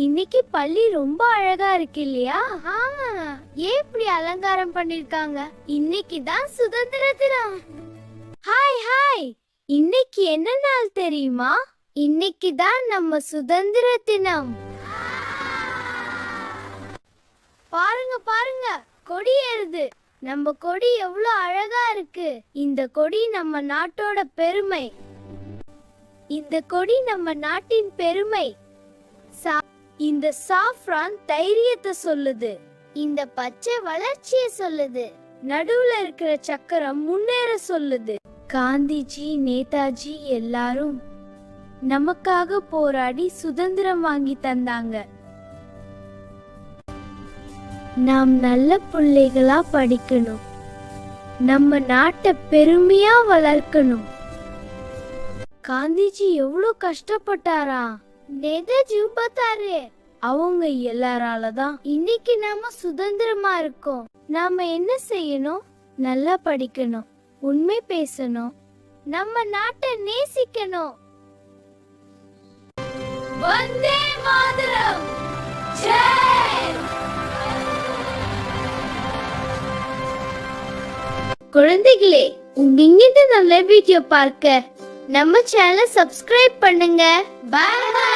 இன்னைக்கு பள்ளி ரொம்ப அழகா இருக்கு இல்லையா? ஆமா. ஏன் இப்படி அலங்காரம் பண்ணிருக்காங்க? இன்னைக்கு தான் சுதந்திர தினம். Hi hi. இன்னைக்கு என்ன நாள் தெரியுமா? இன்னைக்கு தான் நம்ம சுதந்திர தினம். பாருங்க பாருங்க, கொடி ஏறுது. நம்ம கொடி எவ்வளவு அழகா இருக்கு. இந்த கொடி நம்ம நாட்டோட பெருமை. இந்த கொடி நம்ம நாட்டின் பெருமை. இந்த சாஃப்ரான் தைரியத்தை சொல்லுது. இந்த பச்சை வளர்ச்சியை சொல்லுது. நடுவுல இருக்கிற சக்கரம் முன்னேற சொல்லுது. காந்திஜி, நேதாஜி எல்லாரும் நமக்காக போராடி சுதந்திரம் வாங்கி தந்தாங்க. நாம் நல்ல பிள்ளைகளா படிக்கணும். நம்ம நாட்டை பெருமையா வளர்க்கணும். காந்திஜி எவ்வளவு கஷ்டப்பட்டாரா? நேதாஜி பார்த்தாரு. அவங்க எல்லாரால தான் இன்னைக்கு நாம சுதந்திரமா இருக்கோம். நாம என்ன செய்யணும்? நல்லா படிக்கணும், உண்மை பேசணும், நம்ம நாட்டை நேசிக்கணும். வந்தே மாதரம். ஜெய். குழந்தைகளே, இங்கிருந்து நல்ல வீடியோ பார்க்க நம்ம சேனலை சப்ஸ்கிரைப் பண்ணுங்க. Bye by.